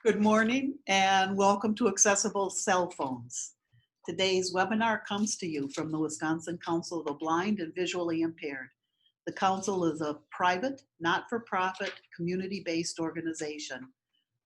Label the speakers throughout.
Speaker 1: Good morning and welcome to Accessible Cell Phones. Today's webinar comes to you from the Wisconsin Council of the Blind and Visually Impaired. The Council is a private, not-for-profit, community-based organization.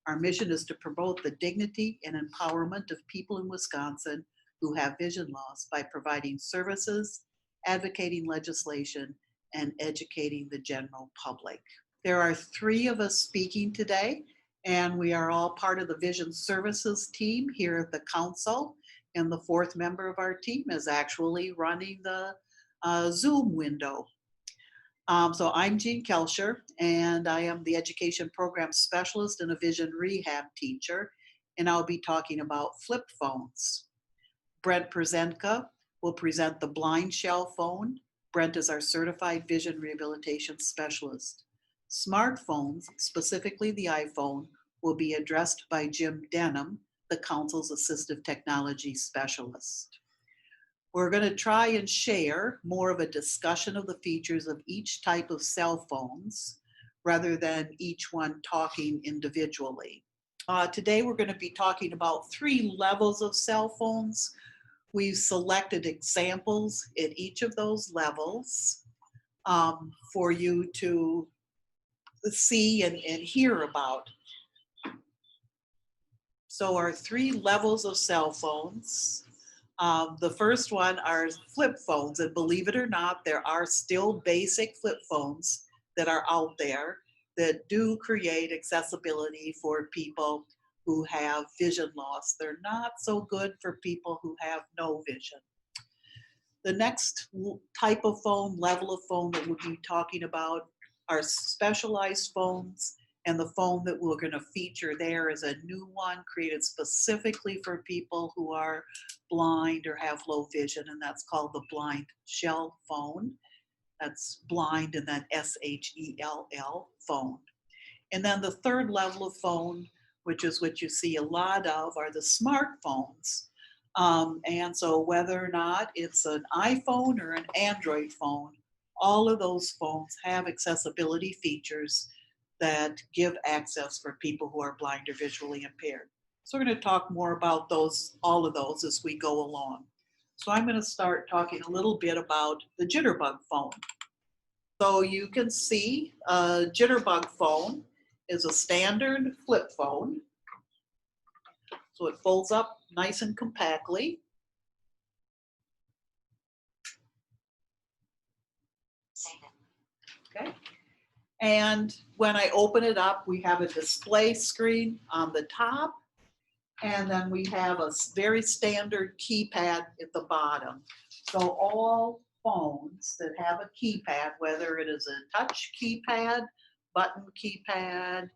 Speaker 1: Our mission is to promote the dignity and empowerment of people in Wisconsin who have vision loss by providing services, advocating legislation, and educating the general public. There are three of us speaking today, and we are all part of the Vision Services team here at the Council. And the fourth member of our team is actually running the Zoom window. So I'm Jean Kelscher, and I am the Education Program Specialist and a Vision Rehab teacher, and I'll be talking about flip phones. Brent Przenka will present the blind shell phone. Brent is our Certified Vision Rehabilitation Specialist. Smartphones, specifically the iPhone, will be addressed by Jim Denham, the Council's Assistive Technology Specialist. We're going to try and share more of a discussion of the features of each type of cell phones rather than each one talking individually. Today we're going to be talking about three levels of cell phones. We've selected examples at each of those levels for you to see and hear about. So our three levels of cell phones. The first one are flip phones, and believe it or not, there are still basic flip phones that are out there that do create accessibility for people who have vision loss. They're not so good for people who have no vision. The next type of phone, level of phone that we'll be talking about are specialized phones, and the phone that we're going to feature there is a new one created specifically for people who are blind or have low vision, and that's called the blind shell phone. That's blind and then S-H-E-L-L phone. And then the third level of phone, which is what you see a lot of, are the smartphones. And so whether or not it's an iPhone or an Android phone, all of those phones have accessibility features that give access for people who are blind or visually impaired. So we're going to talk more about all of those as we go along. So I'm going to start talking a little bit about the Jitterbug phone. So you can see a Jitterbug phone is a standard flip phone. So it folds up nice and compactly. Okay. And when I open it up, we have a display screen on the top, and then we have a very standard keypad at the bottom. So all phones that have a keypad, whether it is a touch keypad, button keypad,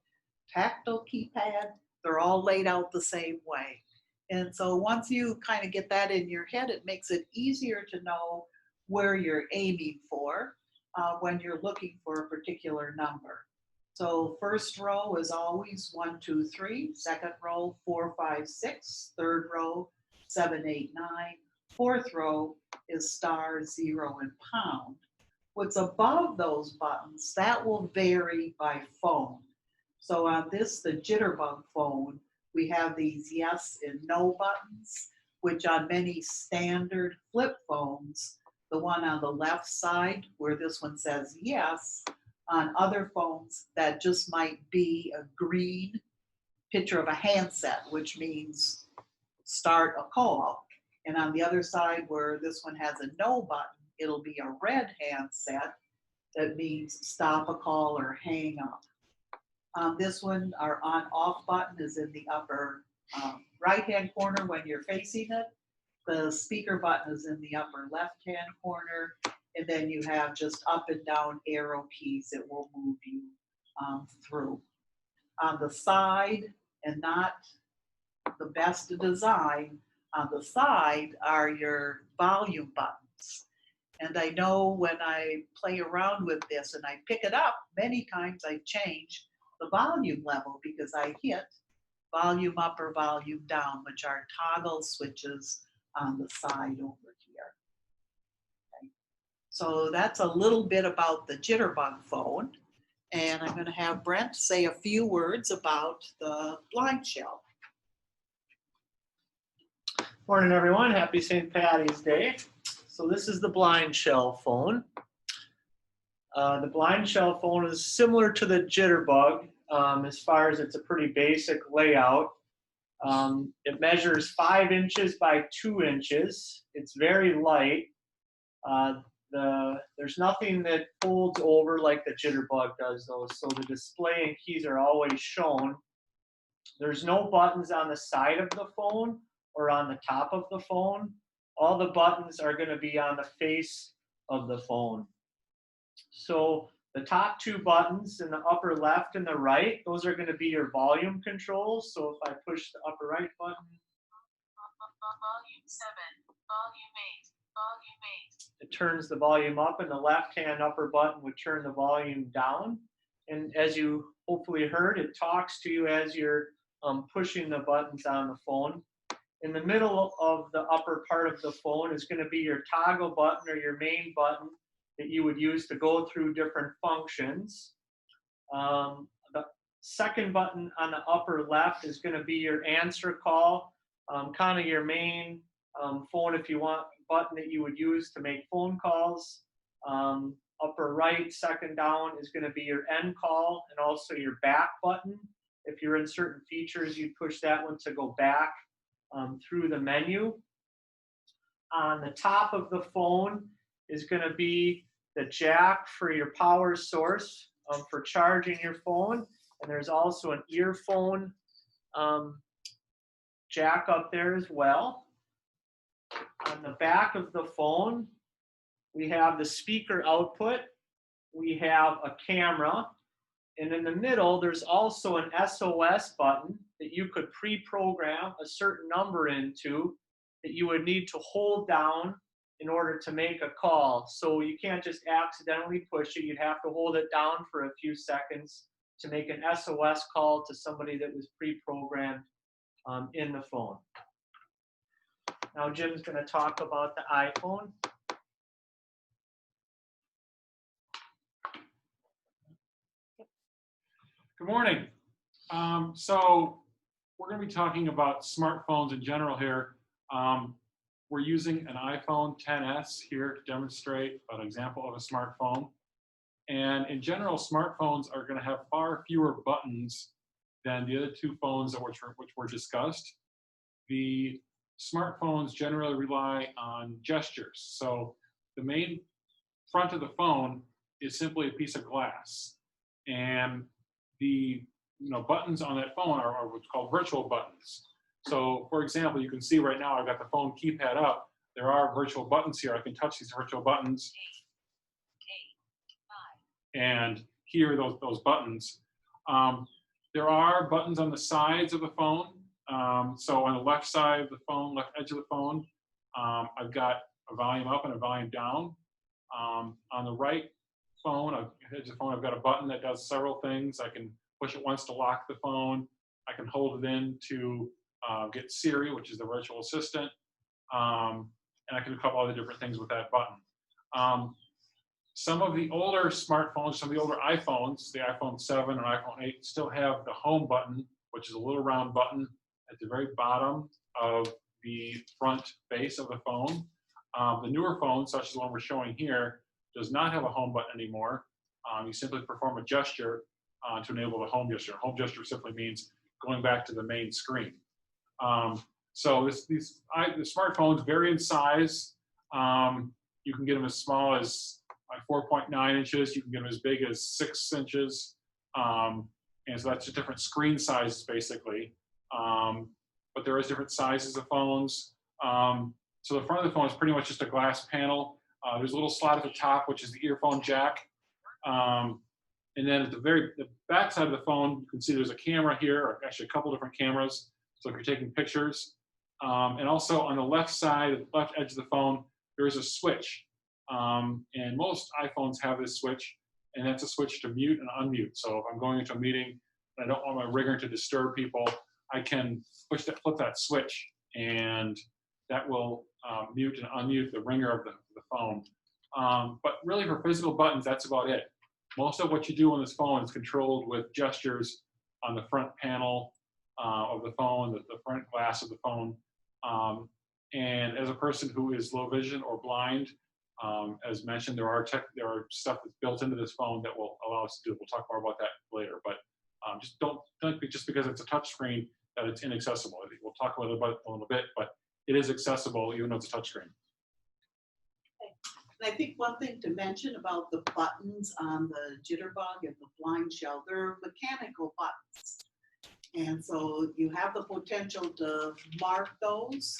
Speaker 1: tactile keypad, they're all laid out the same way. And so once you kind of get that in your head, it makes it easier to know where you're aiming for when you're looking for a particular number. So first row is always 1, 2, 3. Second row, 4, 5, 6. Third row, 7, 8, 9. Fourth row is star, 0, and pound. What's above those buttons, that will vary by phone. So on this, the Jitterbug phone, we have these yes and no buttons, which on many standard flip phones, the one on the left side where this one says yes, on other phones, that just might be a green picture of a handset, which means start a call. And on the other side where this one has a no button, it'll be a red handset that means stop a call or hang up. This one, our on-off button is in the upper right-hand corner when you're facing it. The speaker button is in the upper left-hand corner. And then you have just up and down arrow keys that will move you through. On the side, and not the best design, on the side are your volume buttons. And I know when I play around with this and I pick it up, many times I change the volume level because I hit volume up or volume down, which are toggle switches on the side over here. Okay. So that's a little bit about the Jitterbug phone. And I'm going to have Brent say a few words about the blind shell.
Speaker 2: Morning, everyone. Happy St. Patty's Day. So this is the blind shell phone. The blind shell phone is similar to the Jitterbug as far as it's a pretty basic layout. It measures 5 inches by 2 inches. It's very light. There's nothing that folds over like the Jitterbug does, though, so the display and keys are always shown. There's no buttons on the side of the phone or on the top of the phone. All the buttons are going to be on the face of the phone. So the top 2 buttons in the upper left and the right, those are going to be your volume controls. So if I push the upper right button, volume 7, volume 8, volume 8. It turns the volume up, and the left-hand upper button would turn the volume down. And as you hopefully heard, it talks to you as you're pushing the buttons on the phone. In the middle of the upper part of the phone is going to be your toggle button or your main button that you would use to go through different functions. The second button on the upper left is going to be your answer call, kind of your main phone if you want button that you would use to make phone calls. Upper right, second down, is going to be your end call and also your back button. If you're in certain features, you'd push that one to go back through the menu. On the top of the phone is going to be the jack for your power source for charging your phone. And there's also an earphone jack up there as well. On the back of the phone, we have the speaker output. We have a camera. And in the middle, there's also an SOS button that you could pre-program a certain number into that you would need to hold down in order to make a call. So you can't just accidentally push it. You'd have to hold it down for a few seconds to make an SOS call to somebody that was pre-programmed in the phone. Now Jim's going to talk about the iPhone.
Speaker 3: Good morning. So we're going to be talking about smartphones in general here. We're using an iPhone XS here to demonstrate an example of a smartphone. And in general, smartphones are going to have far fewer buttons than the other 2 phones which were discussed. The smartphones generally rely on gestures. So the main front of the phone is simply a piece of glass. And the buttons on that phone are what's called virtual buttons. So for example, you can see right now I've got the phone keypad up. There are virtual buttons here. I can touch these virtual buttons and hear those buttons. There are buttons on the sides of the phone. So on the left side of the phone, left edge of the phone, I've got a volume up and a volume down. On the right edge of the phone, I've got a button that does several things. I can push it once to lock the phone. I can hold it in to get Siri, which is the virtual assistant. And I can do a couple other different things with that button. Some of the older smartphones, some of the older iPhones, the iPhone 7 and iPhone 8, still have the home button, which is a little round button at the very bottom of the front base of the phone. The newer phones, such as the one we're showing here, does not have a home button anymore. You simply perform a gesture to enable the home gesture. Home gesture simply means going back to the main screen. So the smartphones vary in size. You can get them as small as 4.9 inches. You can get them as big as 6 inches. And so that's just different screen sizes, basically. But there is different sizes of phones. So the front of the phone is pretty much just a glass panel. There's a little slot at the top, which is the earphone jack. And then at the back side of the phone, you can see there's a camera here, or actually a couple different cameras. So if you're taking pictures. And also on the left side, left edge of the phone, there is a switch. And most iPhones have this switch, and that's a switch to mute and unmute. So if I'm going into a meeting and I don't want my ringer to disturb people, I can flip that switch, and that will mute and unmute the ringer of the phone. But really for physical buttons, that's about it. Most of what you do on this phone is controlled with gestures on the front panel of the phone, the front glass of the phone. And as a person who is low vision or blind, as mentioned, there are stuff that's built into this phone that will allow us to do it. We'll talk more about that later, but just don't think just because it's a touch screen that it's inaccessible. We'll talk about it a little bit, but it is accessible even though it's a touch screen.
Speaker 1: And I think one thing to mention about the buttons on the Jitterbug and the blind shell, they're mechanical buttons. And so you have the potential to mark those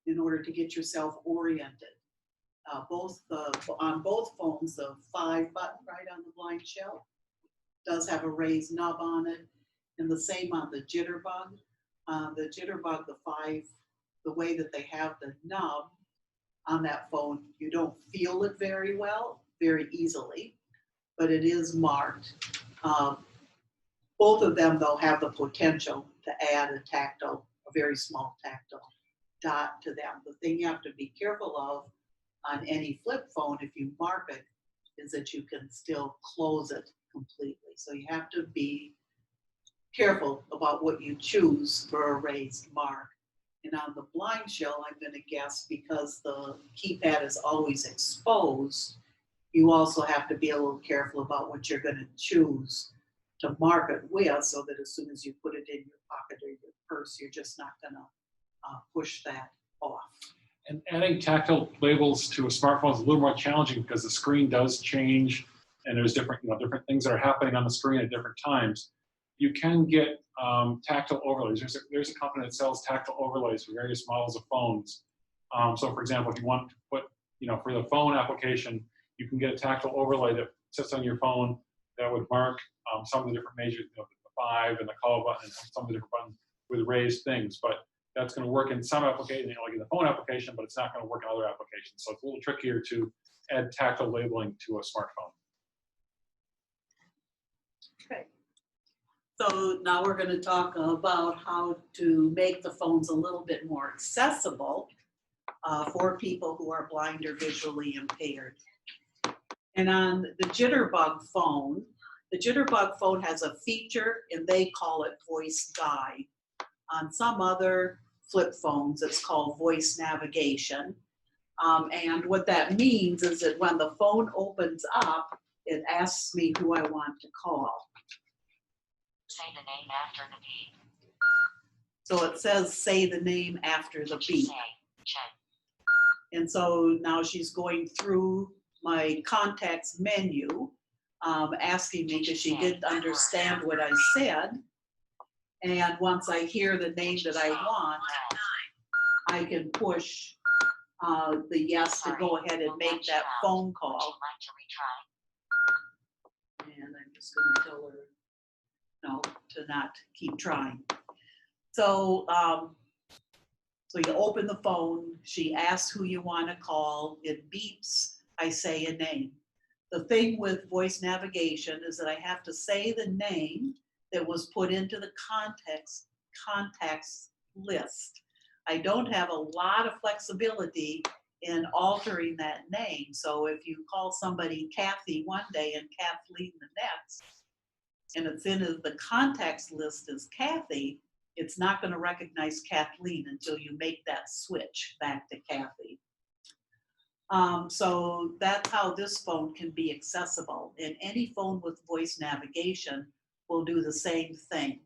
Speaker 1: in order to get yourself oriented. On both phones, the 5 button right on the blind shell does have a raised nub on it, and the same on the Jitterbug. The Jitterbug, the way that they have the nub on that phone, you don't feel it very easily, but it is marked. Both of them, though, have the potential to add a very small tactile dot to them. The thing you have to be careful of on any flip phone, if you mark it, is that you can still close it completely. So you have to be careful about what you choose for a raised mark. And on the blind shell, I'm going to guess because the keypad is always exposed, you also have to be a little careful about what you're going to choose to mark it with, so that as soon as you put it in your pocket or your purse, you're just not going to push that off.
Speaker 3: And adding tactile labels to a smartphone is a little more challenging because the screen does change, and there's different things that are happening on the screen at different times. You can get tactile overlays. There's a company that sells tactile overlays for various models of phones. So, for example, if you want to put, for the phone application, you can get a tactile overlay that sits on your phone that would mark some of the different measures, the 5 and the call button, and some of the different buttons with raised things. But that's going to work in some applications, like in the phone application, but it's not going to work in other applications. So it's a little trickier to add tactile labeling to a smartphone.
Speaker 1: Okay. So now we're going to talk about how to make the phones a little bit more accessible for people who are blind or visually impaired. And on the Jitterbug phone has a feature, and they call it Voice Guide. On some other flip phones, it's called Voice Navigation. And what that means is that when the phone opens up, it asks me who I want to call.
Speaker 4: Say the name after the beep.
Speaker 1: So it says, say the name after the beep. And so now she's going through my contacts menu, asking me because she didn't understand what I said. And once I hear the name that I want, I can push the yes to go ahead and make that phone call. And I'm just going to tell her no, to not keep trying. So, so you open the phone, she asks who you want to call, it beeps, I say a name. The thing with voice navigation is that I have to say the name that was put into the contacts list. I don't have a lot of flexibility in altering that name. So if you call somebody Kathy one day and Kathleen the next, and it's in the contacts list as Kathy, it's not going to recognize Kathleen until you make that switch back to Kathy. So that's how this phone can be accessible. And any phone with voice navigation will do the same thing.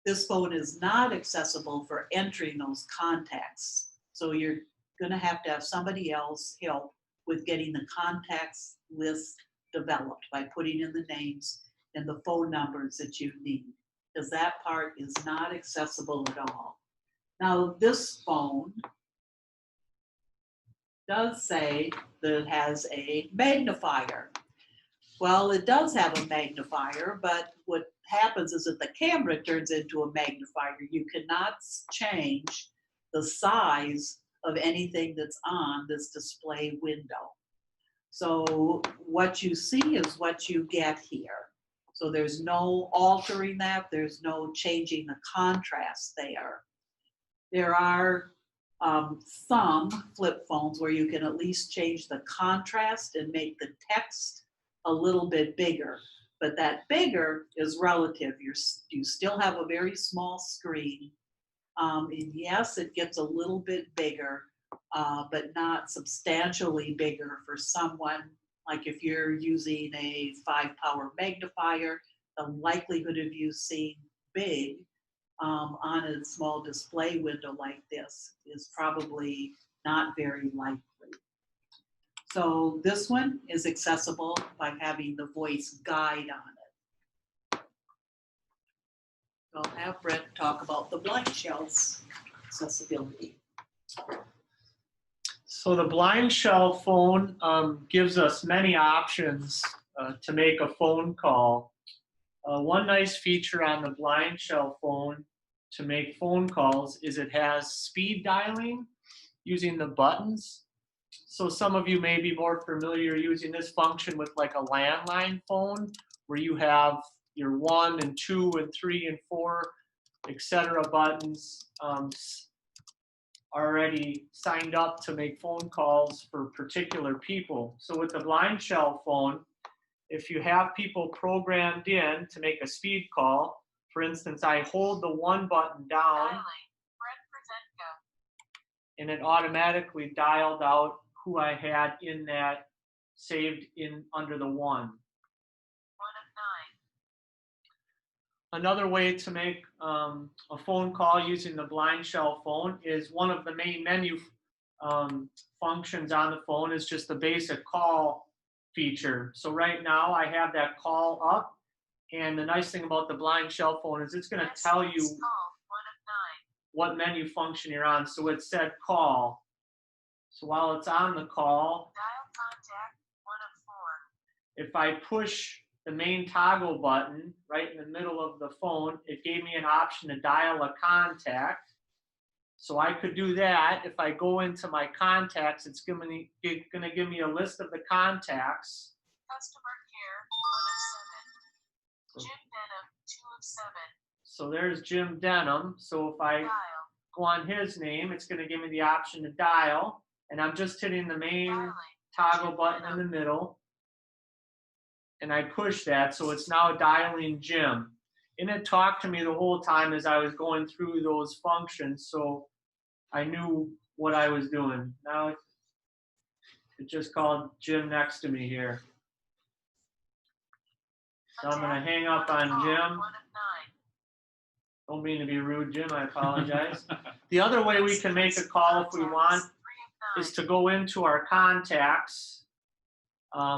Speaker 1: This phone is not accessible for entering those contacts. So you're going to have somebody else help with getting the contacts list developed by putting in the names and the phone numbers that you need, because that part is not accessible at all. Now, this phone does say that it has a magnifier. Well, it does have a magnifier, but what happens is that the camera turns into a magnifier. You cannot change the size of anything that's on this display window. So what you see is what you get here. So there's no altering that. There's no changing the contrast there. There are some flip phones where you can at least change the contrast and make the text a little bit bigger, but that bigger is relative. You still have a very small screen. And yes, it gets a little bit bigger, but not substantially bigger for someone. Like if you're using a 5-power magnifier, the likelihood of you seeing big on a small display window like this is probably not very likely. So this one is accessible by having the voice guide on it. I'll have Brent talk about the blind shell's accessibility.
Speaker 2: So the blind shell phone gives us many options to make a phone call. One nice feature on the blind shell phone to make phone calls is it has speed dialing using the buttons. So some of you may be more familiar using this function with like a landline phone where you have your 1 and 2 and 3 and 4, etc. buttons already signed up to make phone calls for particular people. So with the blind shell phone, if you have people programmed in to make a speed call, for instance, I hold the 1 button down and it automatically dialed out who I had in that saved in under the 1. Another way to make a phone call using the blind shell phone is one of the main menu functions on the phone is just the basic call feature. So right now I have that call up, and the nice thing about the blind shell phone is it's going to tell you what menu function you're on. So it said call. So while it's on the call, if I push the main toggle button right in the middle of the phone, it gave me an option to dial a contact. So I could do that. If I go into my contacts, it's going to give me a list of the contacts.
Speaker 4: Customer care, 1 of 7. Jim Denham, 2 of 7.
Speaker 2: So there's Jim Denham. So if I go on his name, it's going to give me the option to dial. And I'm just hitting the main toggle button in the middle. And I push that, so it's now dialing Jim. And it talked to me the whole time as I was going through those functions, so I knew what I was doing. Now it just called Jim next to me here. So I'm going to hang up on Jim. Don't mean to be rude, Jim, I apologize. The other way we can make a call if we want is to go into our contacts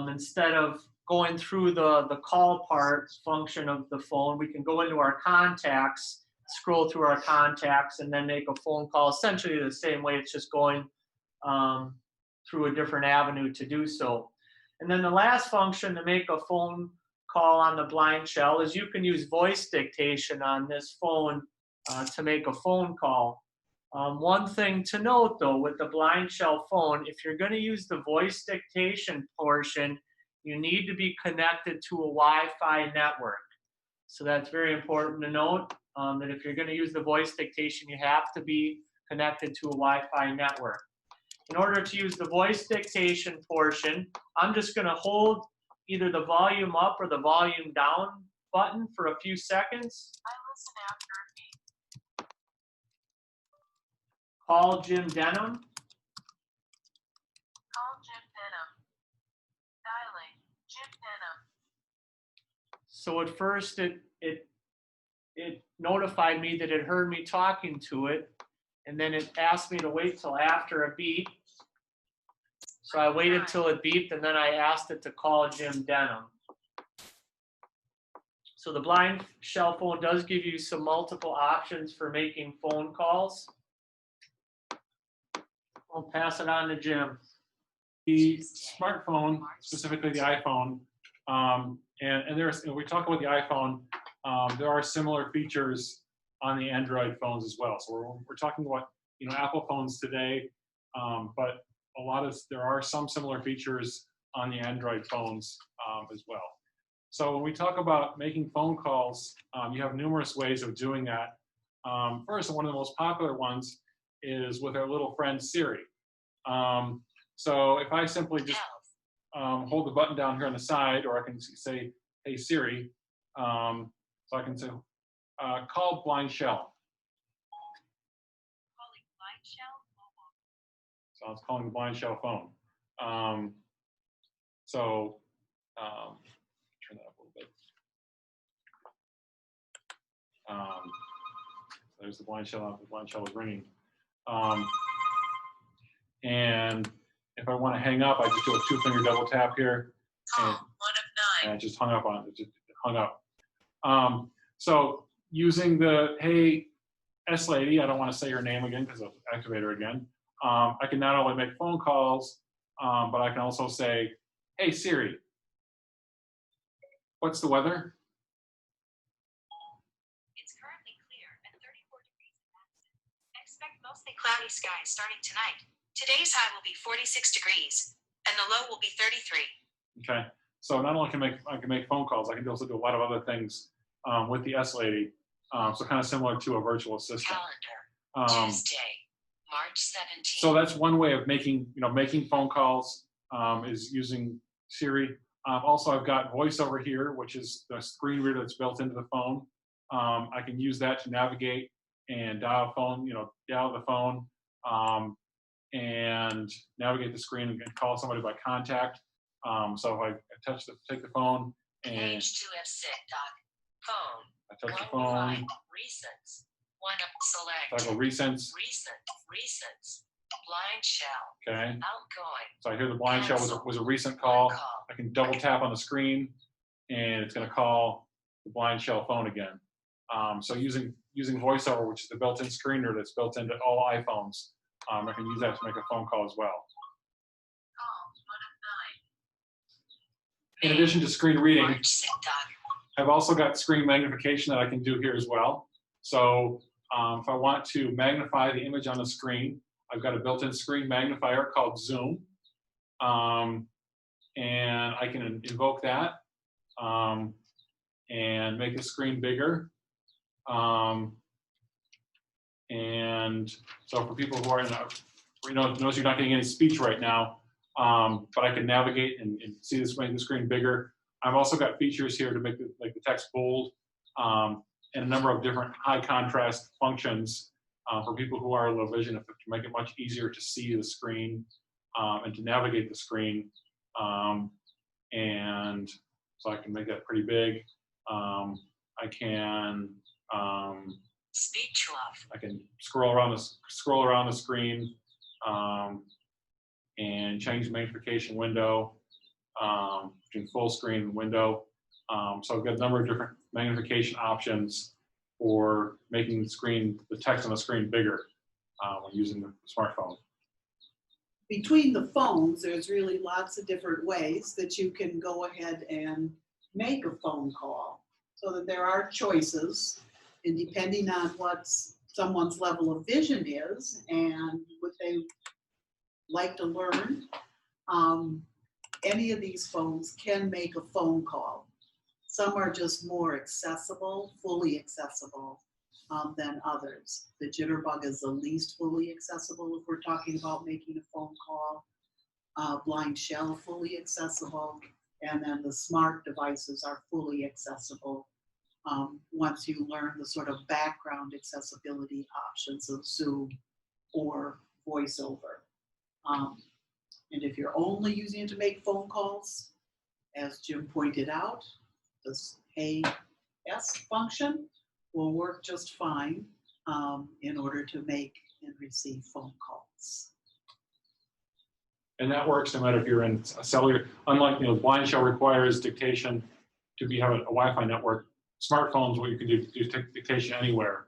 Speaker 2: instead of going through the call part function of the phone. We can go into our contacts, scroll through our contacts, and then make a phone call essentially the same way. It's just going through a different avenue to do so. And then the last function to make a phone call on the blind shell is you can use voice dictation on this phone to make a phone call. One thing to note though with the blind shell phone, if you're going to use the voice dictation portion, you need to be connected to a Wi-Fi network. So that's very important to note that if you're going to use the voice dictation, you have to be connected to a Wi-Fi network. In order to use the voice dictation portion, I'm just going to hold either the volume up or the volume down button for a few seconds.
Speaker 4: I listen after a beep.
Speaker 2: Call Jim Denham.
Speaker 4: Call Jim Denham. Dialing Jim Denham.
Speaker 2: So at first it notified me that it heard me talking to it, and then it asked me to wait till after a beep. So I waited till it beeped, and then I asked it to call Jim Denham. So the blind shell phone does give you some multiple options for making phone calls. I'll pass it on to Jim.
Speaker 3: The smartphone, specifically the iPhone, and there's, we talk about the iPhone, there are similar features on the Android phones as well. So we're talking about, Apple phones today, but there are some similar features on the Android phones as well. So when we talk about making phone calls, you have numerous ways of doing that. First, one of the most popular ones is with our little friend Siri. So if I simply just hold the button down here on the side, or I can say, hey Siri. So I can say, call Blind Shell.
Speaker 4: Calling Blind Shell mobile.
Speaker 3: So I was calling the Blind Shell phone. Turn that up a little bit. There's the Blind Shell. The Blind Shell is ringing. And if I want to hang up, I just do a 2-finger double tap here.
Speaker 4: Call
Speaker 3: And,
Speaker 4: 1 of 9.
Speaker 3: and it just hung up on it. Just hung up. So using the hey S lady, I don't want to say her name again because I'll activate her again. I can not only make phone calls, but I can also say, hey Siri, what's the weather?
Speaker 4: It's currently clear and 34 degrees in Madison. Expect mostly cloudy skies starting tonight. Today's high will be 46 degrees, and the low will be 33.
Speaker 3: Okay, so not only can I can make phone calls, I can also do a lot of other things with the S lady. So kind of similar to a virtual assistant.
Speaker 4: Calendar. Tuesday, March 17th.
Speaker 3: So that's one way of making phone calls is using Siri. Also, I've got voiceover here, which is the screen reader that's built into the phone. I can use that to navigate and dial the phone and navigate the screen and call somebody by contact. So if I take the phone and
Speaker 4: Page 2 of SIG doc. Phone.
Speaker 3: I touch the
Speaker 4: 1 will
Speaker 3: phone,
Speaker 4: find Recents. 1 of select.
Speaker 3: I go recents,
Speaker 4: Recents. Blind Shell.
Speaker 3: okay?
Speaker 4: Outgoing.
Speaker 3: So I hear the Blind Shell was a recent call. I can double tap on the screen and it's gonna call the Blind Shell phone again. So using VoiceOver, which is the built-in screener that's built into all iPhones, I can use that to make a phone call as well.
Speaker 4: Call 1 of 9.
Speaker 3: In addition to screen reading,
Speaker 4: March SIG doc.
Speaker 3: I've also got screen magnification that I can do here as well. So if I want to magnify the image on the screen, I've got a built-in screen magnifier called Zoom. And I can invoke that and make the screen bigger. And so for people who are notice you're not getting any speech right now, but I can navigate and see this, make the screen bigger. I've also got features here to make the text bold and a number of different high contrast functions for people who are low vision to make it much easier to see the screen and to navigate the screen. And so I can make that pretty big. I can
Speaker 4: Speech off.
Speaker 3: I can scroll around the screen and change the magnification window between full screen and window. So I've got a number of different magnification options for making the text on the screen bigger when using the smartphone.
Speaker 1: Between the phones, there's really lots of different ways that you can go ahead and make a phone call, so that there are choices, and depending on what someone's level of vision is and what they like to learn, any of these phones can make a phone call. Some are just more accessible, fully accessible than others. The Jitterbug is the least fully accessible if we're talking about making a phone call. Blind Shell, fully accessible, and then the smart devices are fully accessible once you learn the sort of background accessibility options of Zoom or VoiceOver. And if you're only using it to make phone calls, as Jim pointed out, this Hey S function will work just fine in order to make and receive phone calls.
Speaker 3: And that works no matter if you're in a cellular. Unlike Blind Shell requires dictation to have a Wi-Fi network. Smartphones, what you can do dictation anywhere.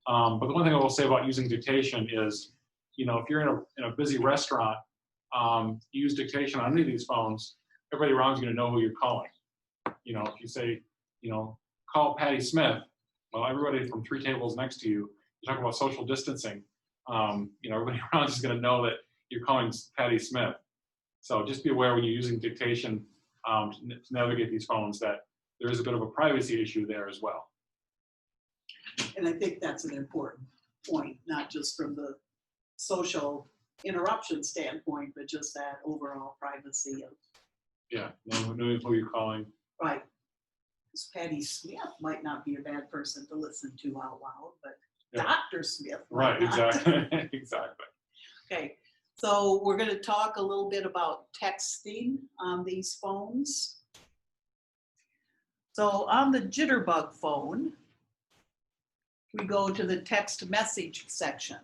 Speaker 3: But the one thing I will say about using dictation is, if you're in a busy restaurant, you use dictation on any of these phones, everybody around is going to know who you're calling. If you say, call Patty Smith, well, everybody from 3 tables next to you, you're talking about social distancing. Everybody around is going to know that you're calling Patty Smith. So just be aware when you're using dictation to navigate these phones that there is a bit of a privacy issue there as well.
Speaker 1: And I think that's an important point, not just from the social interruption standpoint, but just that overall privacy of
Speaker 3: Yeah, knowing who you're calling.
Speaker 1: Right. Because Patty Smith might not be a bad person to listen to out loud, but
Speaker 3: Yeah.
Speaker 1: Dr. Smith
Speaker 3: Right,
Speaker 1: might not.
Speaker 3: exactly. Exactly.
Speaker 1: Okay, so we're going to talk a little bit about texting on these phones. So on the Jitterbug phone, we go to the text message section.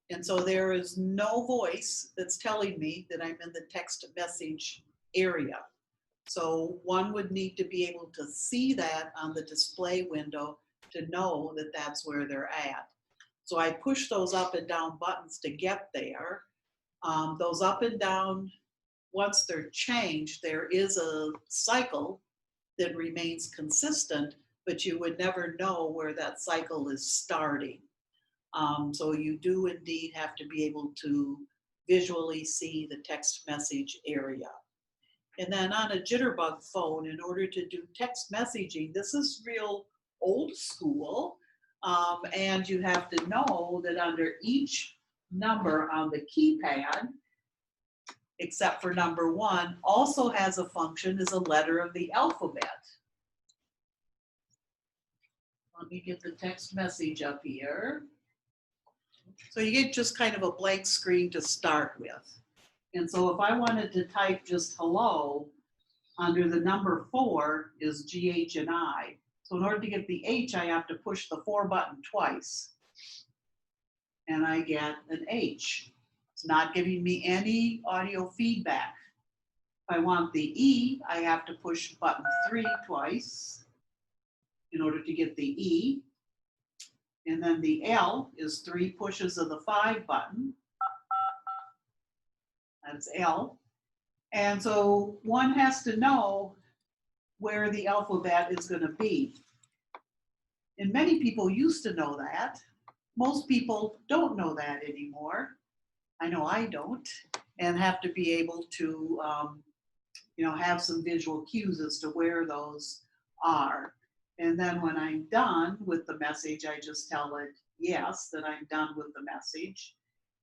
Speaker 1: And so there is no voice that's telling me that I'm in the text message area. So one would need to be able to see that on the display window to know that that's where they're at. So I push those up and down buttons to get there. Those up and down, once they're changed, there is a cycle that remains consistent, but you would never know where that cycle is starting. So you do indeed have to be able to visually see the text message area. And then on a Jitterbug phone, in order to do text messaging, this is real old school. And you have to know that under each number on the keypad, except for number 1, also has a function as a letter of the alphabet. Let me get the text message up here. So you get just kind of a blank screen to start with. And so if I wanted to type just hello, under the number 4 is GH and I. So in order to get the H, I have to push the 4 button twice. And I get an H. It's not giving me any audio feedback. If I want the E, I have to push button 3 twice in order to get the E. And then the L is 3 pushes of the 5 button. That's L. And so one has to know where the alphabet is going to be. And many people used to know that. Most people don't know that anymore. I know I don't, and have to be able to have some visual cues as to where those are. And then when I'm done with the message, I just tell it yes, that I'm done with the message.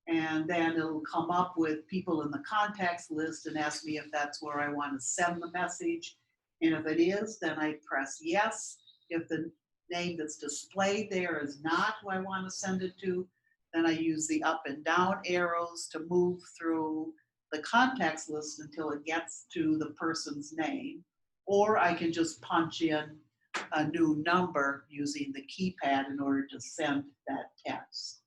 Speaker 1: And then it'll come up with people in the contacts list and ask me if that's where I want to send the message. And if it is, then I press yes. If the name that's displayed there is not who I want to send it to, then I use the up and down arrows to move through the contacts list until it gets to the person's name. Or I can just punch in a new number using the keypad in order to send that text.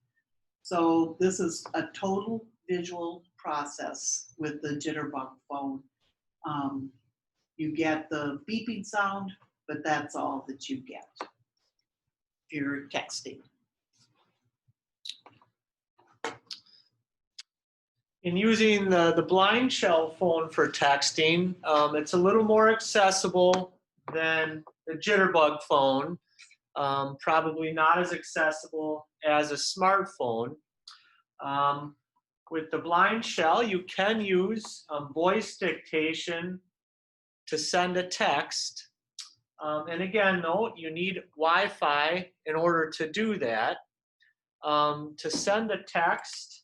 Speaker 1: So this is a total visual process with the Jitterbug phone. You get the beeping sound, but that's all that you get if you're texting.
Speaker 2: In using the blind shell phone for texting, it's a little more accessible than the Jitterbug phone. Probably not as accessible as a smartphone. With the blind shell, you can use voice dictation to send a text. And again, note, you need Wi-Fi in order to do that. To send a text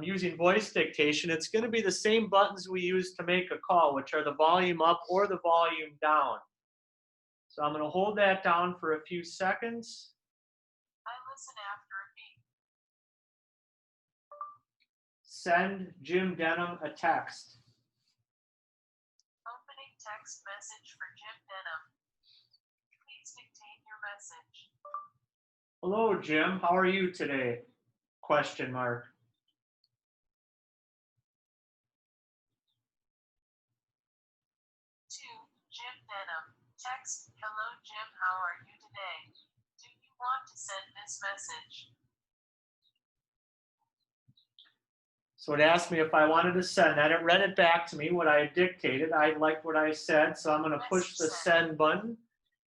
Speaker 2: using voice dictation, it's going to be the same buttons we use to make a call, which are the volume up or the volume down. So I'm going to hold that down for a few seconds.
Speaker 4: I listen after a beep.
Speaker 2: Send Jim Denham a text.
Speaker 4: Opening text message for Jim Denham. Please dictate your message.
Speaker 2: Hello, Jim. How are you today? Question mark.
Speaker 4: To Jim Denham. Text, hello Jim, how are you today? Do you want to send this message?
Speaker 2: So it asked me if I wanted to send that. It read it back to me, what I had dictated. I liked what I said, so I'm going to push the send button,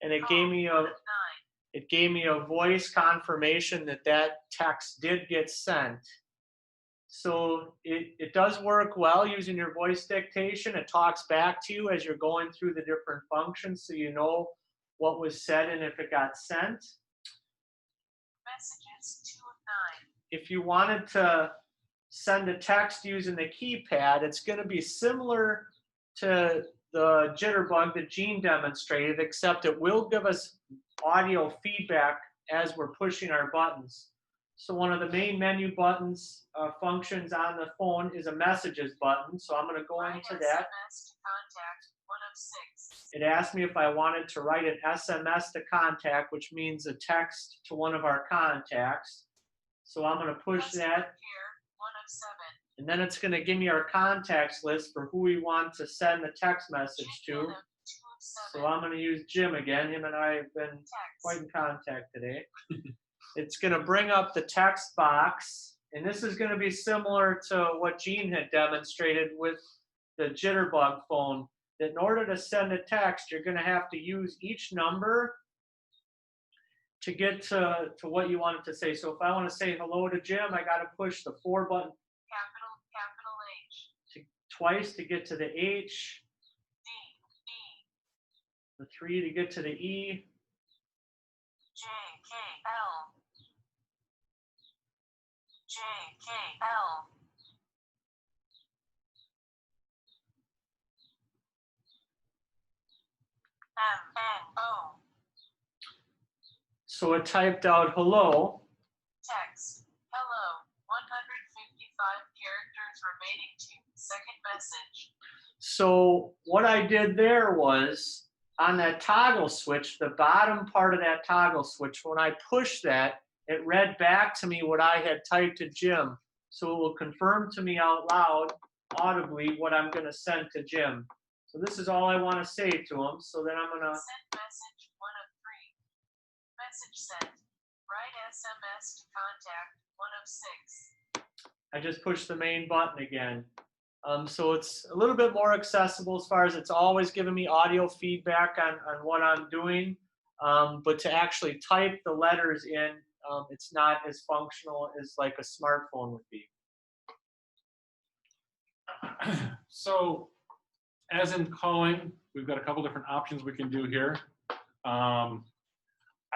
Speaker 2: and it gave me a voice confirmation that that text did get sent. So it does work well using your voice dictation. It talks back to you as you're going through the different functions, so you know what was said and if it got sent.
Speaker 4: Messages 2 of 9.
Speaker 2: If you wanted to send a text using the keypad, it's going to be similar to the Jitterbug that Gene demonstrated, except it will give us audio feedback as we're pushing our buttons. So one of the main menu buttons functions on the phone is a messages button. So I'm going to go into that. It asked me if I wanted to write an SMS to contact, which means a text to one of our contacts. So I'm going to push that. And then it's going to give me our contacts list for who we want to send the text message to. So I'm going to use Jim again. Him and I have been quite in contact today. It's going to bring up the text box. And this is going to be similar to what Gene had demonstrated with the Jitterbug phone. That in order to send a text, you're going to have to use each number to get to what you want it to say. So if I want to say hello to Jim, I got to push the 4 button. Capital H. Twice to get to the H. D. The 3 to get to the E. J, K, L. J, K, L. M, N, O. So it typed out hello. Text. Hello. 155 characters remaining to second message. So what I did there was on that toggle switch, the bottom part of that toggle switch, when I pushed that, it read back to me what I had typed to Jim. So it will confirm to me out loud, audibly, what I'm going to send to Jim. So this is all I want to say to him. So then I'm going to send message 1 of 3. Message sent. Write SMS to contact 1 of 6. I just pushed the main button again. So it's a little bit more accessible as far as it's always giving me audio feedback on what I'm doing. But to actually type the letters in, it's not as functional as like a smartphone would be.
Speaker 3: So as in calling, we've got a couple different options we can do here. I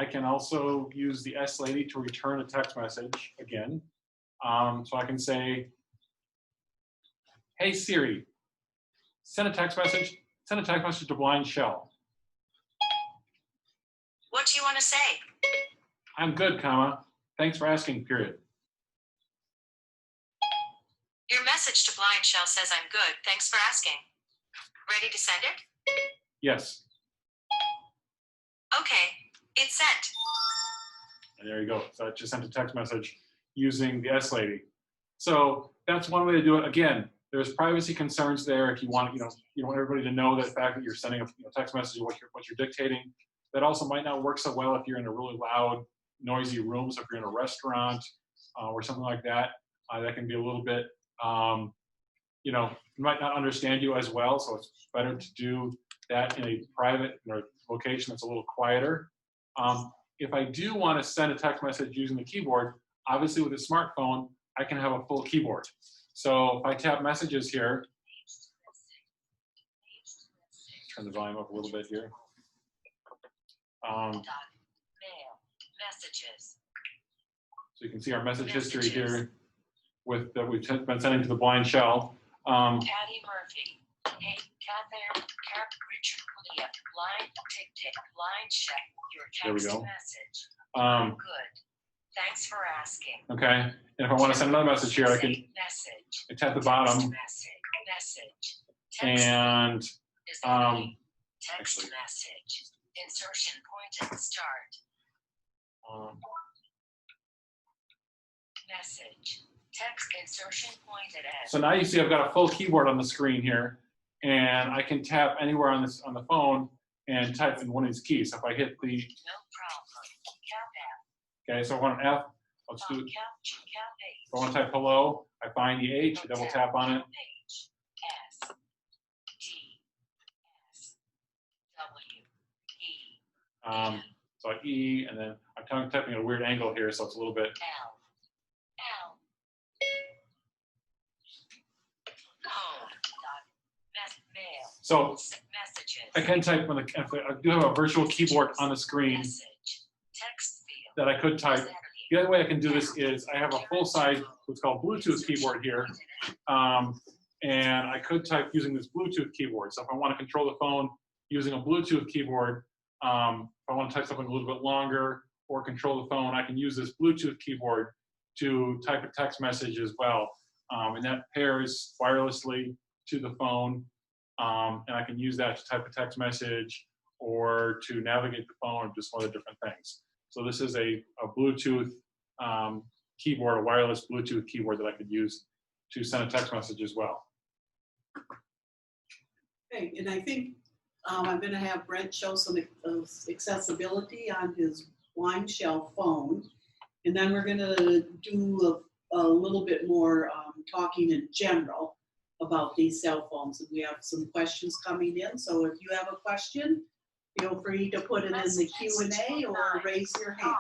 Speaker 3: can also use the S Lady to return a text message again. So I can say, hey Siri, send a text message to Blind Shell.
Speaker 4: What do you want to say?
Speaker 3: I'm good, comma. Thanks for asking, period.
Speaker 4: Your message to Blind Shell says I'm good. Thanks for asking. Ready to send it?
Speaker 3: Yes.
Speaker 4: Okay, it's sent.
Speaker 3: And there you go. So I just sent a text message using the S Lady. So that's one way to do it. Again, there's privacy concerns there. If you want, you don't want everybody to know the fact that you're sending a text message, what you're dictating. That also might not work so well if you're in a really loud, noisy room. So if you're in a restaurant or something like that, that can be a little bit, might not understand you as well. So it's better to do that in a private location that's a little quieter. If I do want to send a text message using the keyboard, obviously with a smartphone, I can have a full keyboard. So if I tap messages here, turn the volume up a little bit here.
Speaker 4: Mail. Messages.
Speaker 3: So you can see our message history here with that we've been sending to the Blind Shell.
Speaker 4: Patty Murphy. Hey, Catherine, Richard Julia, Blind Tick, Blind Check, your text message. I'm good. Thanks for asking.
Speaker 3: Okay. And if I want to send another message here, I can tap the bottom.
Speaker 4: Message.
Speaker 3: And
Speaker 4: text message. Insertion pointed start. Message. Text insertion pointed at.
Speaker 3: So now you see I've got a full keyboard on the screen here, and I can tap anywhere on the phone and type in one of these keys. So if I hit the okay, so I want an F. Let's do it. If I want to type hello, I find the H, I double tap on it.
Speaker 4: S, D, S, W, E.
Speaker 3: So E, and then I'm typing at a weird angle here, so it's a little bit.
Speaker 4: L. Home. Mail.
Speaker 3: So
Speaker 4: Messages.
Speaker 3: I can type when I do have a virtual keyboard on the screen
Speaker 4: Text field.
Speaker 3: that I could type. The other way I can do this is I have a full-size, what's called Bluetooth keyboard here. and I could type using this Bluetooth keyboard. So if I want to control the phone using a Bluetooth keyboard, if I want to type something a little bit longer or control the phone, I can use this Bluetooth keyboard to type a text message as well. And that pairs wirelessly to the phone, and I can use that to type a text message or to navigate the phone, or just other different things. So this is a Bluetooth keyboard, a wireless Bluetooth keyboard that I could use to send a text message as well.
Speaker 5: Okay, and I think I'm going to have Brent show some accessibility on his wine shell phone. And then we're going to do a little bit more talking in general about these cell phones. And we have some questions coming in. So if you have a question, feel free to put it in the Q&A or raise your hand.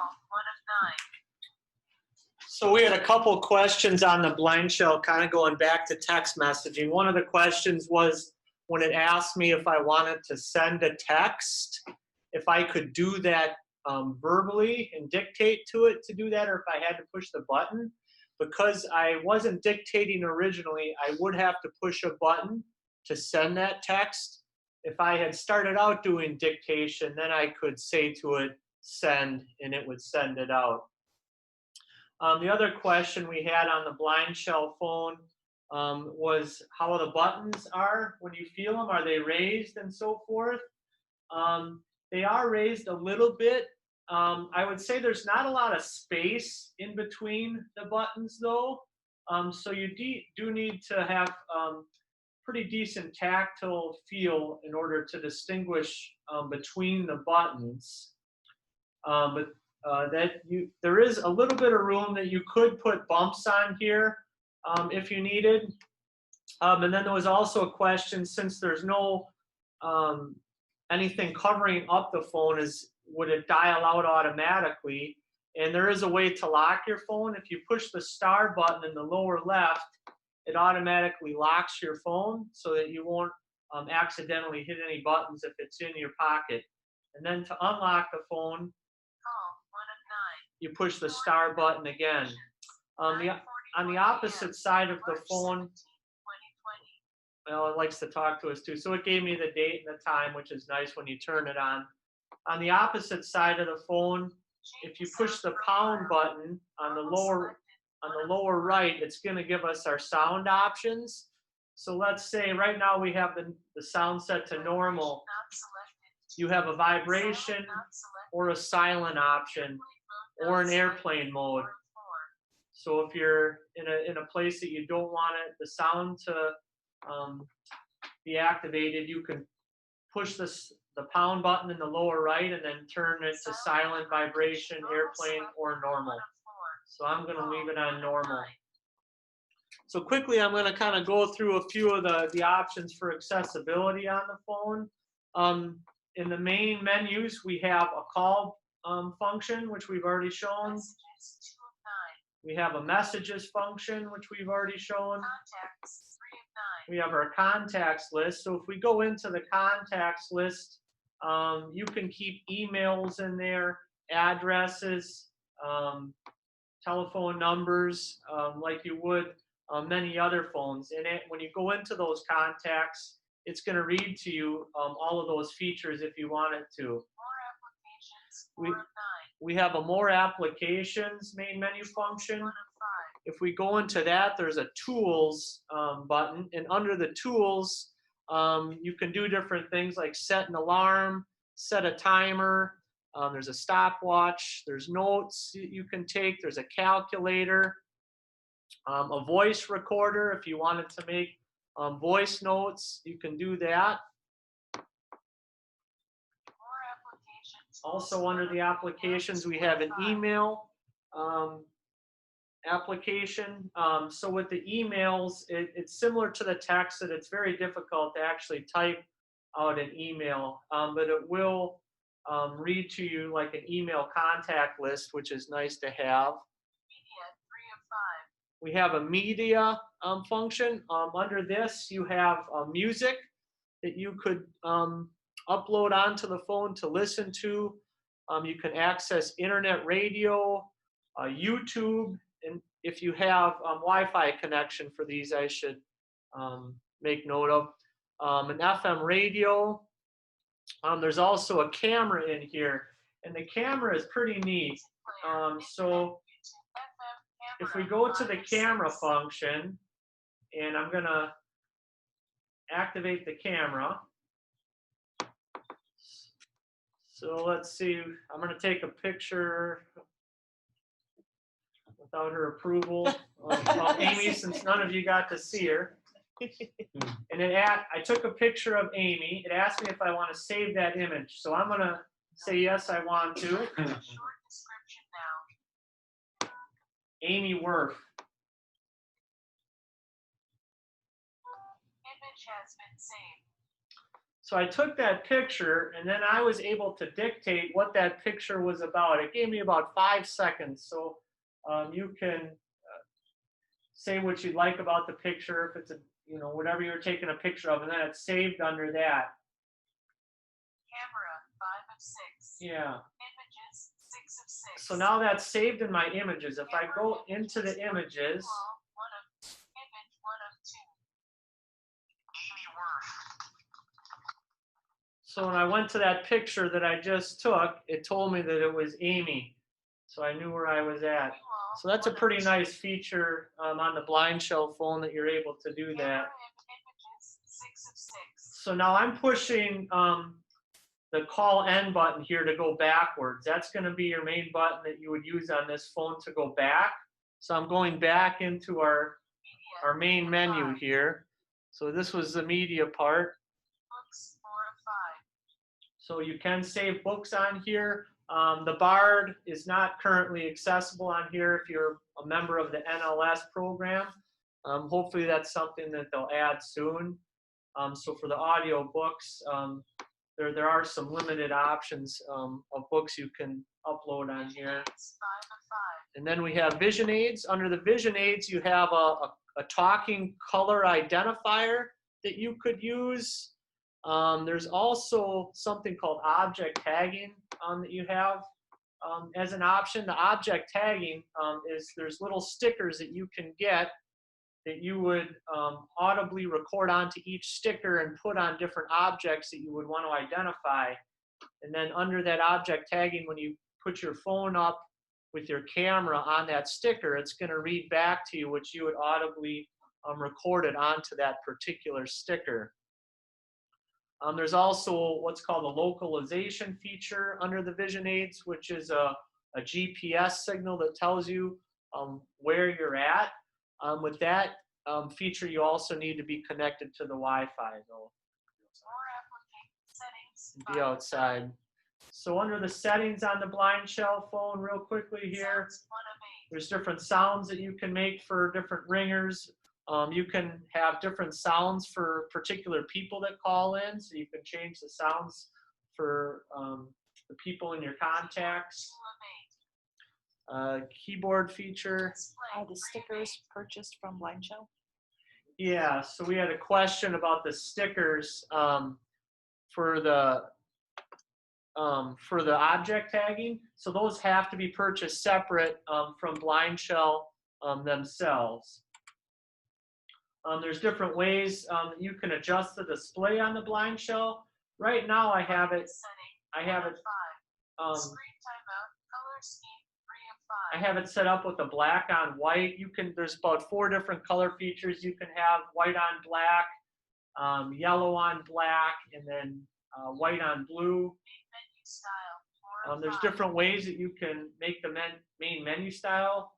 Speaker 2: So we had a couple questions on the blind shell, kind of going back to text messaging. One of the questions was when it asked me if I wanted to send a text, if I could do that verbally and dictate to it to do that, or if I had to push the button. Because I wasn't dictating originally, I would have to push a button to send that text. If I had started out doing dictation, then I could say to it, send, and it would send it out. The other question we had on the blind shell phone was how the buttons are when you feel them. Are they raised and so forth? They are raised a little bit. I would say there's not a lot of space in between the buttons though. So you do need to have pretty decent tactile feel in order to distinguish between the buttons. There is a little bit of room that you could put bumps on here if you needed. And then there was also a question, since there's no anything covering up the phone, would it dial out automatically? And there is a way to lock your phone. If you push the star button in the lower left, it automatically locks your phone so that you won't accidentally hit any buttons if it's in your pocket. And then to unlock the phone, you push the star button again. On the opposite side of the phone, well, it likes to talk to us too. So it gave me the date and the time, which is nice when you turn it on. On the opposite side of the phone, if you push the pound button on the lower right, it's going to give us our sound options. So let's say right now we have the sound set to normal. You have a vibration or a silent option or an airplane mode. So if you're in a place that you don't want the sound to be activated, you can push the pound button in the lower right and then turn it to silent, vibration, airplane, or normal. So I'm going to leave it on normal. So quickly, I'm going to kind of go through a few of the options for accessibility on the phone. In the main menus, we have a call function, which we've already shown. We have a messages function, which we've already shown. We have our contacts list. So if we go into the contacts list, you can keep emails in there, addresses, telephone numbers, like you would many other phones. And when you go into those contacts, it's going to read to you all of those features if you want it to. We have a more applications main menu function. If we go into that, there's a tools button, and under the tools, you can do different things like set an alarm, set a timer, there's a stopwatch, there's notes you can take, there's a calculator, a voice recorder. If you wanted to make voice notes, you can do that. Also under the applications, we have an email application. So with the emails, it's similar to the text that it's very difficult to actually type out an email, but it will read to you like an email contact list, which is nice to have. We have a media function. Under this, you have music that you could upload onto the phone to listen to. You can access internet radio, YouTube, and if you have Wi-Fi connection for these, I should make note of. An FM radio. There's also a camera in here, and the camera is pretty neat. So if we go to the camera function, and I'm gonna activate the camera. So let's see, I'm gonna take a picture without her approval of Amy, since none of you got to see her. And I took a picture of Amy. It asked me if I want to save that image. So I'm gonna say yes, I want to.
Speaker 4: Short description now.
Speaker 2: Amy Worth.
Speaker 4: Image has been saved.
Speaker 2: So I took that picture, and then I was able to dictate what that picture was about. It gave me about 5 seconds. So you can say what you'd like about the picture, if it's a, whatever you're taking a picture of, and then it's saved under that.
Speaker 4: Camera 5 of 6.
Speaker 2: Yeah.
Speaker 4: Images 6 of 6.
Speaker 2: So now that's saved in my images. If I go into the images,
Speaker 4: 1 of image 1 of 2. Amy Worth.
Speaker 2: so when I went to that picture that I just took, it told me that it was Amy. So I knew where I was at. So that's a pretty nice feature on the blind shell phone, that you're able to do that.
Speaker 4: Images 6 of 6.
Speaker 2: So now I'm pushing the call end button here to go backwards. That's going to be your main button that you would use on this phone to go back. So I'm going back into our main menu here. So this was the media part.
Speaker 4: Books 4 of 5.
Speaker 2: So you can save books on here. The Bard is not currently accessible on here if you're a member of the NLS program. Hopefully that's something that they'll add soon. So for the audio books, there are some limited options of books you can upload on here.
Speaker 4: 5 of 5.
Speaker 2: And then we have vision aids. Under the vision aids, you have a talking color identifier that you could use. There's also something called object tagging that you have as an option. The object tagging is there's little stickers that you can get that you would audibly record onto each sticker and put on different objects that you would want to identify. And then under that object tagging, when you put your phone up with your camera on that sticker, it's going to read back to you what you would audibly record it onto that particular sticker. There's also what's called a localization feature under the vision aids, which is a GPS signal that tells you where you're at. With that feature, you also need to be connected to the Wi-Fi, though.
Speaker 4: More application settings.
Speaker 2: Be outside. So under the settings on the blind shell phone, real quickly here,
Speaker 4: Sounds 1 of 8.
Speaker 2: there's different sounds that you can make for different ringers. You can have different sounds for particular people that call in, so you can change the sounds for the people in your contacts.
Speaker 4: 2 of 8.
Speaker 2: Keyboard feature.
Speaker 4: Display
Speaker 6: Are the stickers purchased from Blind Shell?
Speaker 2: Yeah, so we had a question about the stickers for the object tagging. So those have to be purchased separate from Blind Shell themselves. There's different ways that you can adjust the display on the blind shell. Right now I have it. I have it.
Speaker 4: Screen timeout. Color scheme 3 of 5.
Speaker 2: I have it set up with a black on white. There's about 4 different color features. You can have white on black, yellow on black, and then white on blue.
Speaker 4: Menu style 4 of
Speaker 2: There's
Speaker 4: 5.
Speaker 2: different ways that you can make the main menu style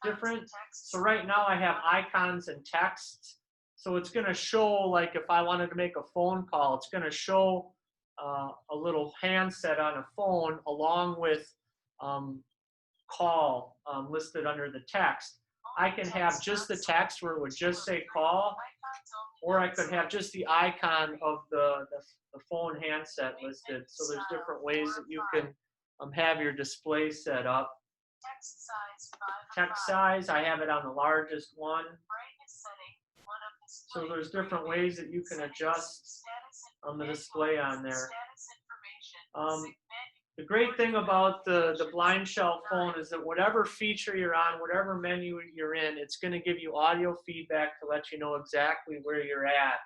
Speaker 2: different. So right now I have icons and text. So it's going to show, like if I wanted to make a phone call, it's going to show a little handset on a phone along with call listed under the text. I can have just the text where it would just say call, or I could have just the icon of the phone handset listed. So there's different ways that you can have your display set up.
Speaker 4: Text size 5 of 5.
Speaker 2: Text size, I have it on the largest one.
Speaker 4: Brightness setting 1 of display.
Speaker 2: So there's different ways that you can adjust
Speaker 4: Status
Speaker 2: the display on there.
Speaker 4: Status information.
Speaker 2: The great thing about the blind shell phone is that whatever feature you're on, whatever menu you're in, it's going to give you audio feedback to let you know exactly where you're at.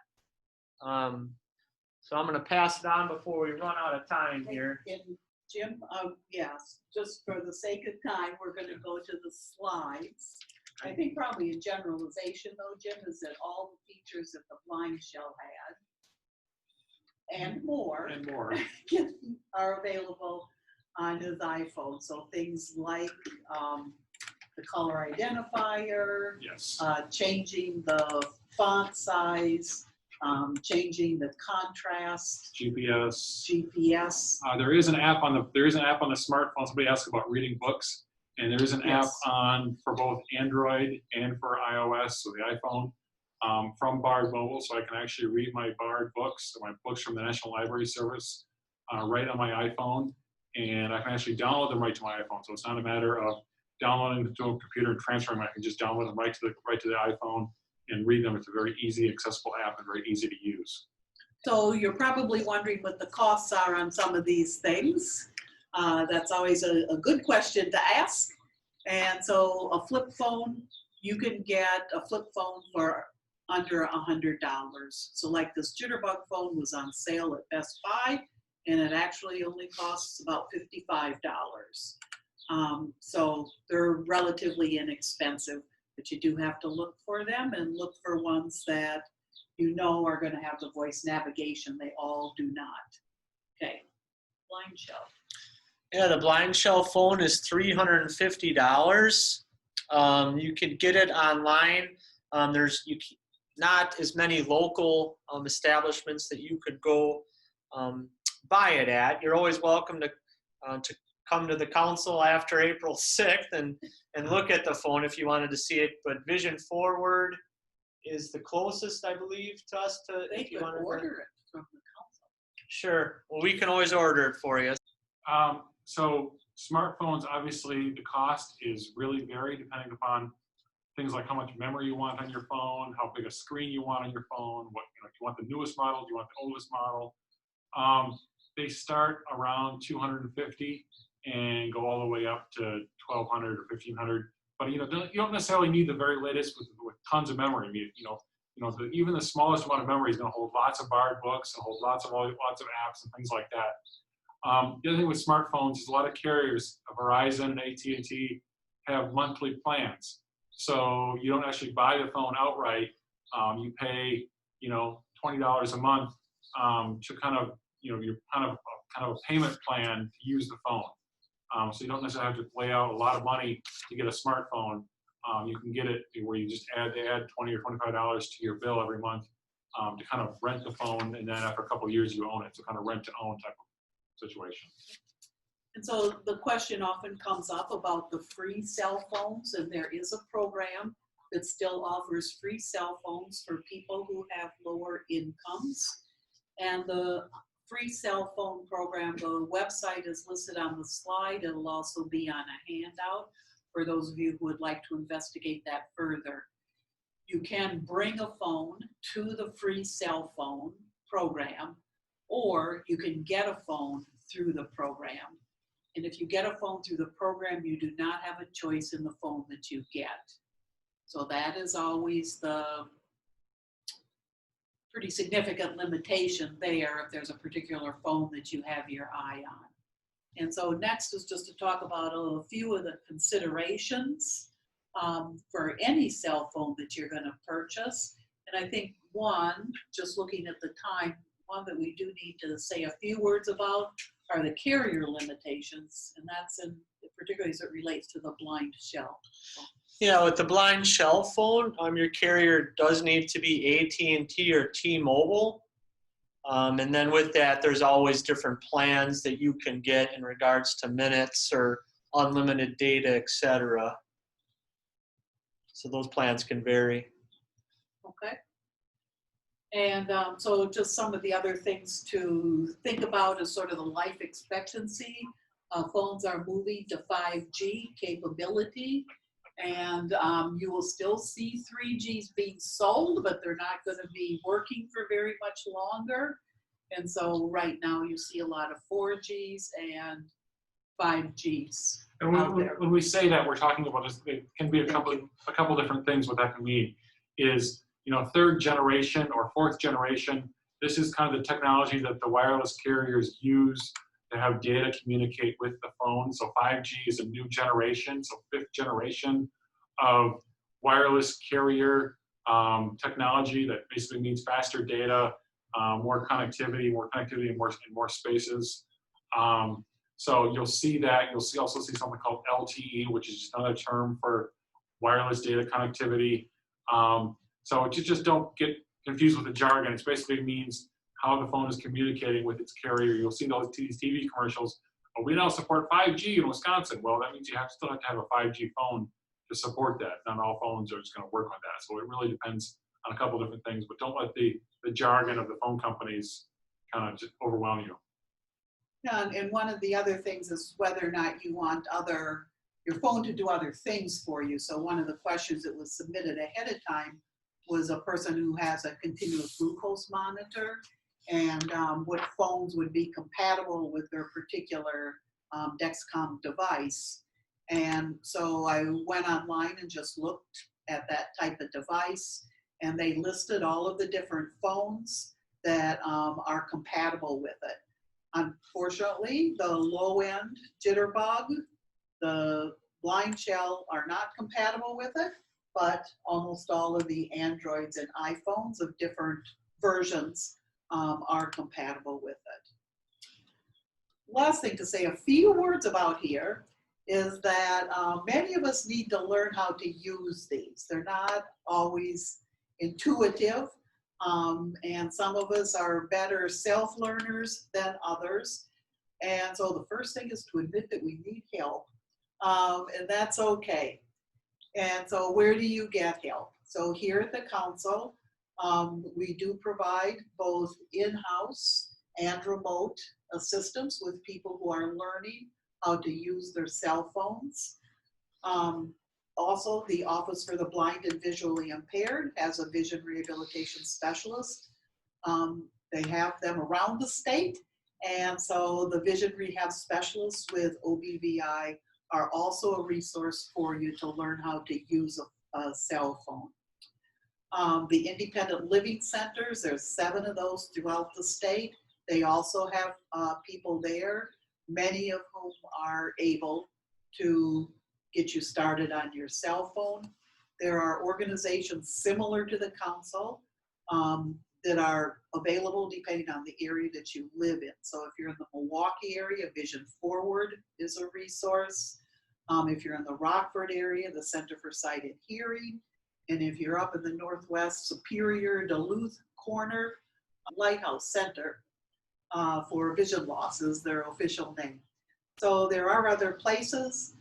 Speaker 2: So I'm going to pass it on before we run out of time here.
Speaker 5: And Jim, yes, just for the sake of time, we're gonna go to the slides. I think probably a generalization though, Jim, is that all the features that the blind shell had and more are available on his iPhone. So things like the color identifier,
Speaker 3: Yes.
Speaker 5: changing the font size, changing the contrast,
Speaker 3: GPS. There is an app on the smartphone. Somebody asked about reading books, and there is an app for both Android and for iOS, so the iPhone, from Bard Mobile, so I can actually read my Bard books, or my books from the National Library Service, right on my iPhone, and I can actually download them right to my iPhone. So it's not a matter of downloading them to a computer and transferring them. I can just download them right to the iPhone and read them. It's a very easy, accessible app and very easy to use.
Speaker 5: So you're probably wondering what the costs are on some of these things. That's always a good question to ask. And so a flip phone, you can get a flip phone for under $100. So like this Jitterbug phone was on sale at Best Buy, and it actually only costs about $55. So they're relatively inexpensive, but you do have to look for them and look for ones that you know are going to have the voice navigation. They all do not. Okay, blind shell.
Speaker 2: Yeah, the blind shell phone is $350. You can get it online. There's not as many local establishments that you could go buy it at. You're always welcome to come to the council after April 6th and look at the phone if you wanted to see it. But Vision Forward is the closest, I believe, to us.
Speaker 5: They could order it from the council.
Speaker 2: Sure. Well, we can always order it for you.
Speaker 3: So smartphones, obviously, the cost is really varied depending upon things like how much memory you want on your phone, how big a screen you want on your phone, what do you want the newest model, do you want the oldest model? They start around $250 and go all the way up to $1,200 or $1,500. But you don't necessarily need the very latest with tons of memory. I mean, even the smallest amount of memory is going to hold lots of Bard books and hold lots of apps and things like that. The other thing with smartphones is a lot of carriers, Verizon and AT&T, have monthly plans. So you don't actually buy the phone outright. You pay, $20 a month to you're kind of a payment plan to use the phone. So you don't necessarily have to lay out a lot of money to get a smartphone. You can get it where you just add $20 or $25 to your bill every month to kind of rent the phone, and then after a couple of years you own it. So kind of rent to own type of situation.
Speaker 5: And so the question often comes up about the free cell phones, and there is a program that still offers free cell phones for people who have lower incomes. And the free cell phone program, the website is listed on the slide. It'll also be on a handout for those of you who would like to investigate that further. You can bring a phone to the free cell phone program, or you can get a phone through the program. And if you get a phone through the program, you do not have a choice in the phone that you get. So that is always the pretty significant limitation there if there's a particular phone that you have your eye on. And so next is just to talk about a few of the considerations for any cell phone that you're going to purchase. And I think one, just looking at the time, one that we do need to say a few words about are the carrier limitations, and that's particularly as it relates to the blind shell.
Speaker 2: Yeah, with the blind shell phone, your carrier does need to be AT&T or T-Mobile. And then with that, there's always different plans that you can get in regards to minutes or unlimited data, etc. So those plans can vary.
Speaker 5: Okay. And so just some of the other things to think about is sort of the life expectancy. Phones are moving to 5G capability, and you will still see 3Gs being sold, but they're not going to be working for very much longer. And so right now you see a lot of 4Gs, and 5Gs
Speaker 3: And
Speaker 5: out there.
Speaker 3: when we say that, we're talking about this, it can be a couple different things. What that can mean is, you know, third generation or fourth generation. This is kind of the technology that the wireless carriers use to have data communicate with the phone. So 5G is a new generation, so fifth generation of wireless carrier technology that basically means faster data, more connectivity in more spaces. So you'll see that. You'll also see something called LTE, which is just another term for wireless data connectivity. So you just don't get confused with the jargon. It basically means how the phone is communicating with its carrier. You'll see these TV commercials. Oh, we now support 5G in Wisconsin. Well, that means you still have to have a 5G phone to support that. Not all phones are just going to work on that. So it really depends on a couple different things. But don't let the jargon of the phone companies kind of just overwhelm you.
Speaker 1: Yeah, and one of the other things is whether or not you want your phone to do other things for you. So one of the questions that was submitted ahead of time was a person who has a continuous glucose monitor, and what phones would be compatible with their particular Dexcom device. And so I went online and just looked at that type of device, and they listed all of the different phones that are compatible with it. Unfortunately, the low-end Jitterbug, the Blind Shell are not compatible with it, but almost all of the Androids and iPhones of different versions are compatible with it. Last thing to say, a few words about here is that many of us need to learn how to use these. They're not always intuitive, and some of us are better self-learners than others. And so the first thing is to admit that we need help, and that's okay. And so where do you get help? So here at the council, we do provide both in-house and remote assistance with people who are learning how to use their cell phones. Also, the Office for the Blind and Visually Impaired has a vision rehabilitation specialist. They have them around the state, and so the vision rehab specialists with OBVI are also a resource for you to learn how to use a cell phone. The independent living centers, there's 7 of those throughout the state. They also have people there, many of whom are able to get you started on your cell phone. There are organizations similar to the council that are available depending on the area that you live in. So if you're in the Milwaukee area, Vision Forward is a resource. If you're in the Rockford area, the Center for Sight and Hearing. And if you're up in the Northwest Superior, Duluth corner, Lighthouse Center for Vision Loss is their official name. So there are other places.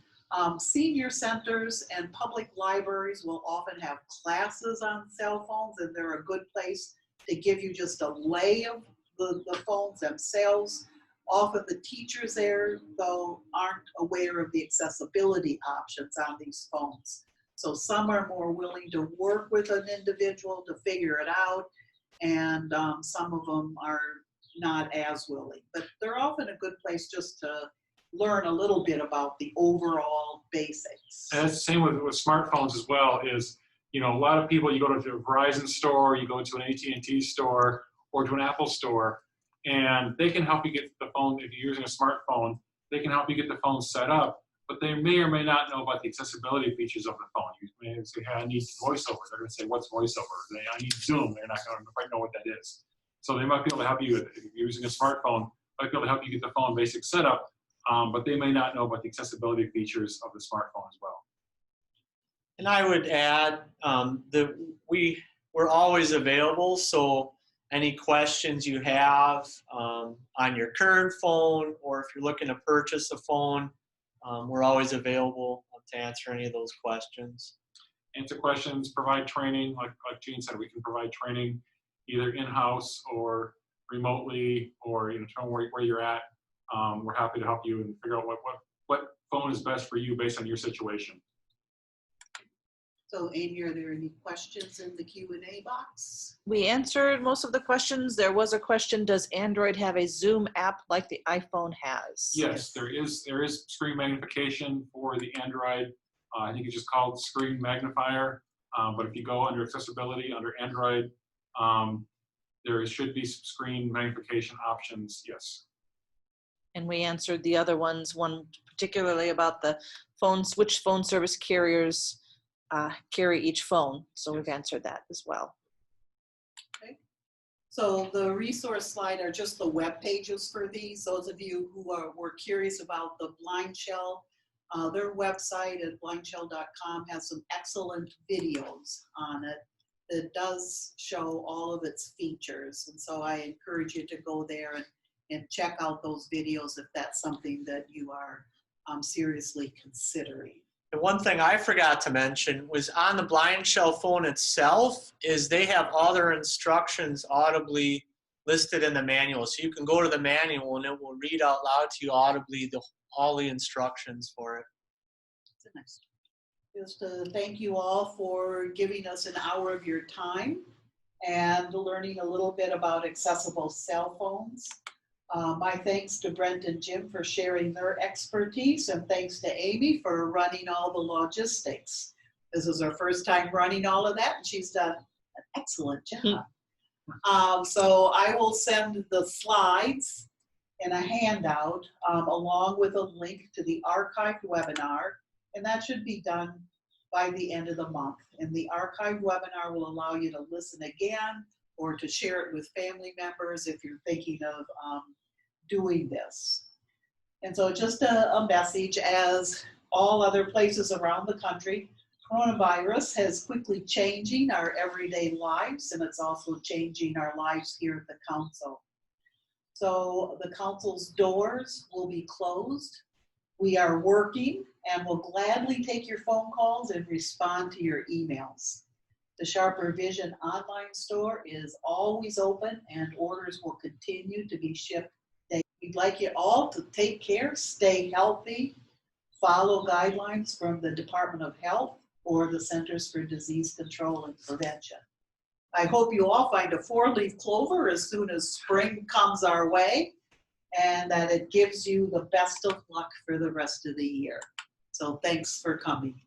Speaker 1: Senior centers and public libraries will often have classes on cell phones, and they're a good place to give you just a lay of the phones themselves. Often the teachers there, though, aren't aware of the accessibility options on these phones. So some are more willing to work with an individual to figure it out, and some of them are not as willing. But they're often a good place just to learn a little bit about the overall basics.
Speaker 3: And that's the same with smartphones as well. Is, you know, a lot of people, you go to a Verizon store, you go to an AT&T store, or to an Apple store, and they can help you get the phone. If you're using a smartphone, they can help you get the phone set up, but they may or may not know about the accessibility features of the phone. You may say, hey, I need voiceover. They're going to say, what's voiceover? I need Zoom. They're not going to quite know what that is. So they might be able to help you, if you're using a smartphone, might be able to help you get the phone basic setup, but they may not know about the accessibility features of the smartphone as well.
Speaker 2: And I would add that we're always available, so any questions you have on your current phone, or if you're looking to purchase a phone, we're always available to answer any of those questions.
Speaker 3: Answer questions, provide training, like Gene said, we can provide training either in-house or remotely, or where you're at. We're happy to help you and figure out what phone is best for you based on your situation.
Speaker 1: So Amy, are there any questions in the Q&A box?
Speaker 6: We answered most of the questions. There was a question, does Android have a Zoom app like the iPhone has?
Speaker 3: Yes, there is screen magnification for the Android. I think it's just called Screen Magnifier. But if you go under accessibility, under Android, there should be some screen magnification options, yes.
Speaker 6: And we answered the other ones, one particularly about the phones, which phone service carriers carry each phone. So we've answered that as well.
Speaker 1: So the resource slide are just the web pages for these. Those of you who were curious about the Blind Shell, their website at blindshell.com has some excellent videos on it that does show all of its features. And so I encourage you to go there and check out those videos if that's something that you are seriously considering.
Speaker 2: The one thing I forgot to mention was on the Blind Shell phone itself is they have all their instructions audibly listed in the manual. So you can go to the manual and it will read out loud to you audibly all the instructions for it.
Speaker 1: Just to thank you all for giving us an hour of your time and learning a little bit about accessible cell phones. My thanks to Brent and Jim for sharing their expertise, and thanks to Amy for running all the logistics. This is her first time running all of that, and she's done an excellent job. So I will send the slides and a handout along with a link to the archived webinar, and that should be done by the end of the month. And the archived webinar will allow you to listen again or to share it with family members if you're thinking of doing this. And so just a message, as all other places around the country, coronavirus has quickly changing our everyday lives, and it's also changing our lives here at the council. So the council's doors will be closed. We are working and will gladly take your phone calls and respond to your emails. The Sharper Vision online store is always open and orders will continue to be shipped. We'd like you all to take care, stay healthy, follow guidelines from the Department of Health or the Centers for Disease Control and Prevention. I hope you all find a 4-leaf clover as soon as spring comes our way, and that it gives you the best of luck for the rest of the year. So thanks for coming.